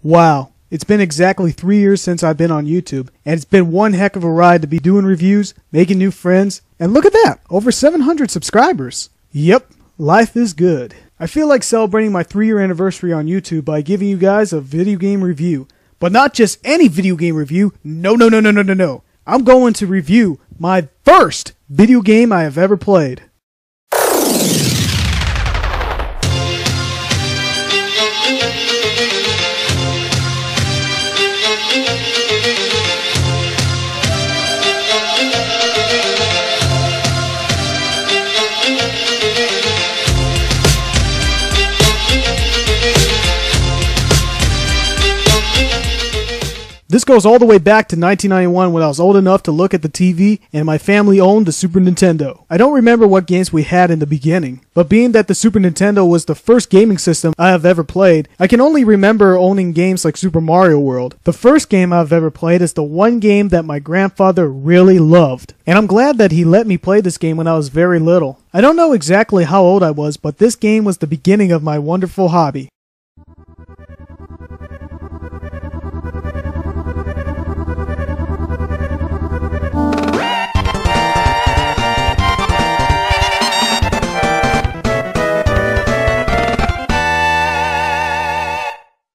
Wow, it's been exactly 3 years since I've been on YouTube, and it's been one heck of a ride to be doing reviews, making new friends, and look at that, over 700 subscribers. Yep, life is good. I feel like celebrating my 3-year anniversary on YouTube by giving you guys a video game review. But not just any video game review, no. I'm going to review my first video game I have ever played. This goes all the way back to 1991 when I was old enough to look at the TV and my family owned the Super Nintendo. I don't remember what games we had in the beginning, but being that the Super Nintendo was the first gaming system I have ever played, I can only remember owning games like Super Mario World. The first game I've ever played is the one game that my grandfather really loved, and I'm glad that he let me play this game when I was very little. I don't know exactly how old I was, but this game was the beginning of my wonderful hobby.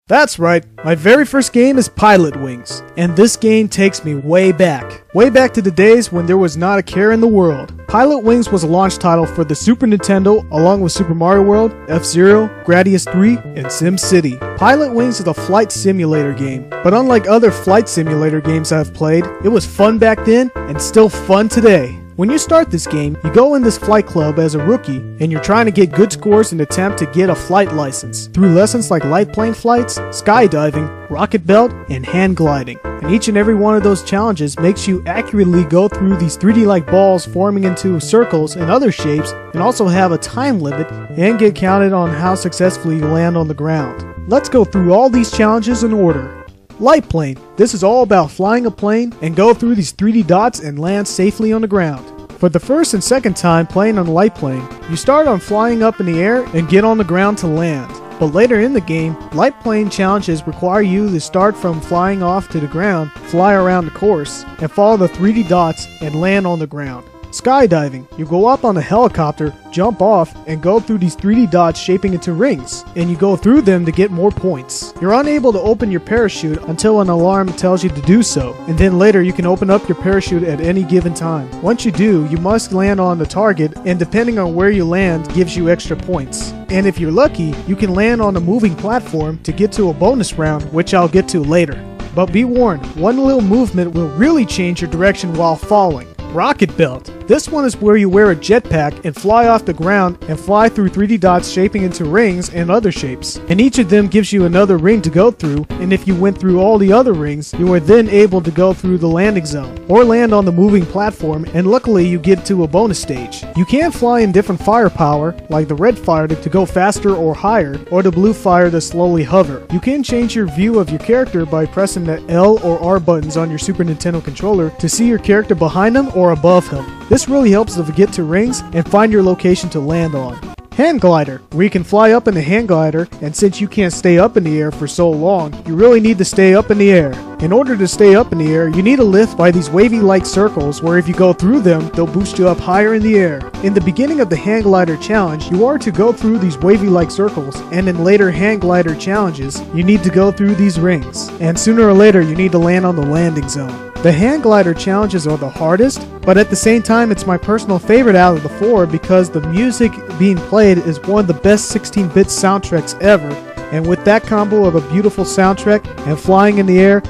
That's right, my very first game is Pilotwings, and this game takes me way back to the days when there was not a care in the world. Pilotwings was a launch title for the Super Nintendo along with Super Mario World, F-Zero, Gradius 3, and SimCity. Pilotwings is a flight simulator game, but unlike other flight simulator games I've played, it was fun back then and still fun today. When you start this game, you go in this flight club as a rookie, and you're trying to get good scores and attempt to get a flight license through lessons like light plane flights, skydiving, rocket belt, and hang gliding. And each and every one of those challenges makes you accurately go through these 3D-like balls forming into circles and other shapes, and also have a time limit and get counted on how successfully you land on the ground. Let's go through all these challenges in order. Light plane. This is all about flying a plane and go through these 3D dots and land safely on the ground. For the first and second time playing on the light plane, you start on flying up in the air and get on the ground to land. But later in the game, light plane challenges require you to start from flying off to the ground, fly around the course, and follow the 3D dots and land on the ground. Skydiving. You go up on a helicopter, jump off, and go through these 3D dots shaping into rings, and you go through them to get more points. You're unable to open your parachute until an alarm tells you to do so, and then later you can open up your parachute at any given time. Once you do, you must land on the target, and depending on where you land gives you extra points. And if you're lucky, you can land on a moving platform to get to a bonus round, which I'll get to later. But be warned, one little movement will really change your direction while falling. Rocket belt. This one is where you wear a jetpack and fly off the ground and fly through 3D dots shaping into rings and other shapes. And each of them gives you another ring to go through, and if you went through all the other rings, you are then able to go through the landing zone or land on the moving platform, and luckily you get to a bonus stage. You can fly in different firepower, like the red fire to go faster or higher, or the blue fire to slowly hover. You can change your view of your character by pressing the L or R buttons on your Super Nintendo controller to see your character behind him or above him. This really helps to get to rings and find your location to land on. Hang glider, where you can fly up in the hang glider, and since you can't stay up in the air for so long, you really need to stay up in the air. In order to stay up in the air, you need a lift by these wavy-like circles where if you go through them, they'll boost you up higher in the air. In the beginning of the hang glider challenge, you are to go through these wavy-like circles, and in later hang glider challenges, you need to go through these rings. And sooner or later, you need to land on the landing zone. The hang glider challenges are the hardest, but at the same time it's my personal favorite out of the 4 because the music being played is one of the best 16-bit soundtracks ever, and with that combo of a beautiful soundtrack and flying in the air,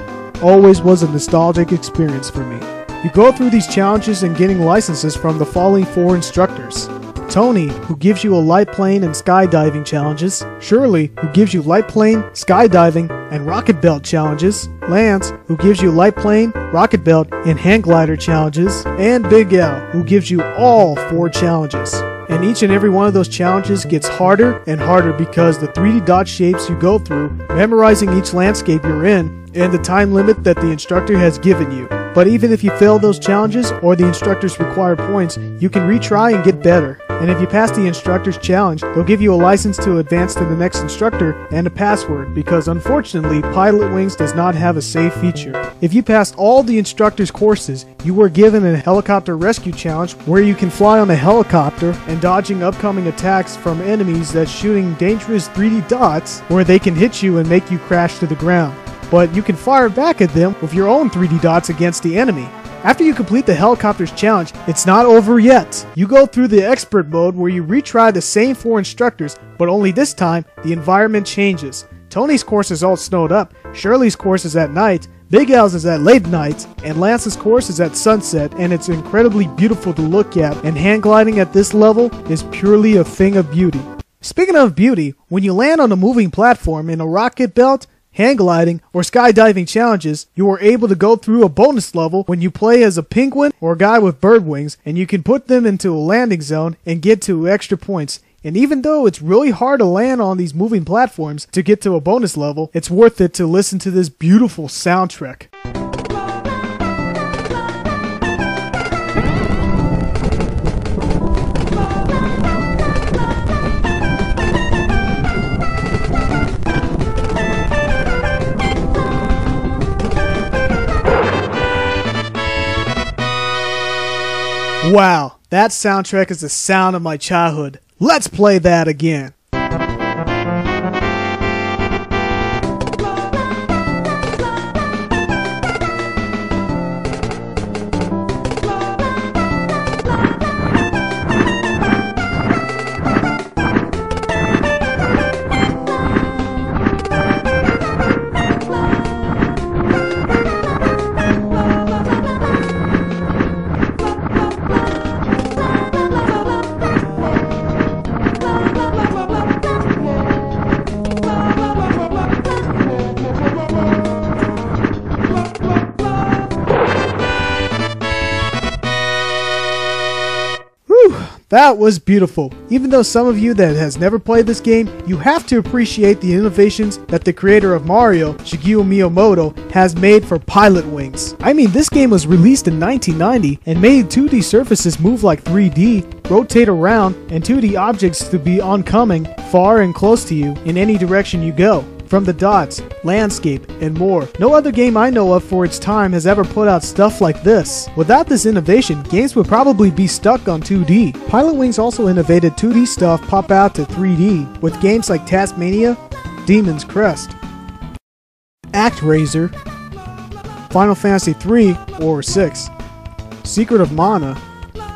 always was a nostalgic experience for me. You go through these challenges and getting licenses from the following 4 instructors. Tony, who gives you a light plane and skydiving challenges. Shirley, who gives you light plane, skydiving, and rocket belt challenges. Lance, who gives you light plane, rocket belt, and hang glider challenges. And Big Al, who gives you all 4 challenges. And each and every one of those challenges gets harder and harder because the 3D dot shapes you go through, memorizing each landscape you're in, and the time limit that the instructor has given you. But even if you fail those challenges or the instructors require points, you can retry and get better. and if you pass the instructor's challenge, they'll give you a license to advance to the next instructor and a password, because unfortunately, Pilotwings does not have a save feature. If you passed all the instructor's courses, you were given a helicopter rescue challenge where you can fly on a helicopter and dodging upcoming attacks from enemies that's shooting dangerous 3D dots where they can hit you and make you crash to the ground. But you can fire back at them with your own 3D dots against the enemy. After you complete the helicopter's challenge, it's not over yet. You go through the expert mode where you retry the same 4 instructors, but only this time, the environment changes. Tony's course is all snowed up, Shirley's course is at night, Big Al's is at late night, and Lance's course is at sunset, and it's incredibly beautiful to look at, and hang gliding at this level is purely a thing of beauty. Speaking of beauty, when you land on a moving platform in a rocket belt, hang gliding, or skydiving challenges, you are able to go through a bonus level when you play as a penguin or a guy with bird wings, and you can put them into a landing zone and get to extra points. And even though it's really hard to land on these moving platforms to get to a bonus level, it's worth it to listen to this beautiful soundtrack. Wow, that soundtrack is the sound of my childhood. Let's play that again. That was beautiful. Even though some of you that has never played this game, you have to appreciate the innovations that the creator of Mario, Shigeru Miyamoto, has made for Pilotwings. I mean, this game was released in 1990 and made 2D surfaces move like 3D, rotate around, and 2D objects to be oncoming, far and close to you, in any direction you go. From the dots, landscape, and more. No other game I know of for its time has ever put out stuff like this. Without this innovation, games would probably be stuck on 2D. Pilotwings also innovated 2D stuff pop out to 3D, with games like Tasmania, Demon's Crest, ActRaiser, Final Fantasy 3 or 6, Secret of Mana,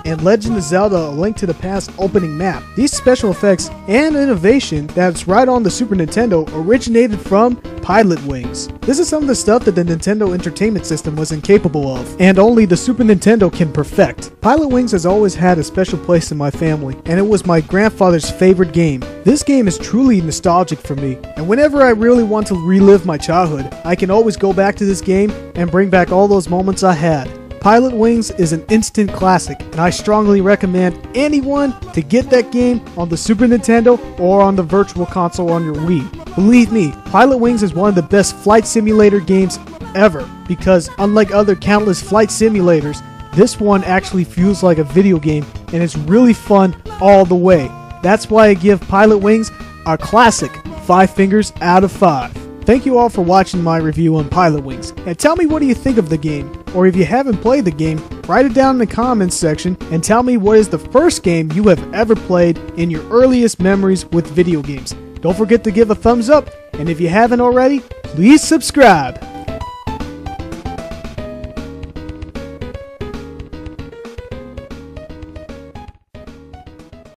and Legend of Zelda: A Link to the Past opening map. These special effects and innovation that's right on the Super Nintendo originated from Pilotwings. This is some of the stuff that the Nintendo Entertainment System was incapable of, and only the Super Nintendo can perfect. Pilotwings has always had a special place in my family, and it was my grandfather's favorite game. This game is truly nostalgic for me, and whenever I really want to relive my childhood, I can always go back to this game and bring back all those moments I had. Pilotwings is an instant classic, and I strongly recommend anyone to get that game on the Super Nintendo or on the Virtual Console on your Wii. Believe me, Pilotwings is one of the best flight simulator games ever, because unlike other countless flight simulators, this one actually feels like a video game, and it's really fun all the way. That's why I give Pilotwings a classic 5 fingers out of 5. Thank you all for watching my review on Pilotwings, and tell me what do you think of the game, or if you haven't played the game, write it down in the comments section and tell me what is the first game you have ever played in your earliest memories with video games. Don't forget to give a thumbs up, and if you haven't already, please subscribe.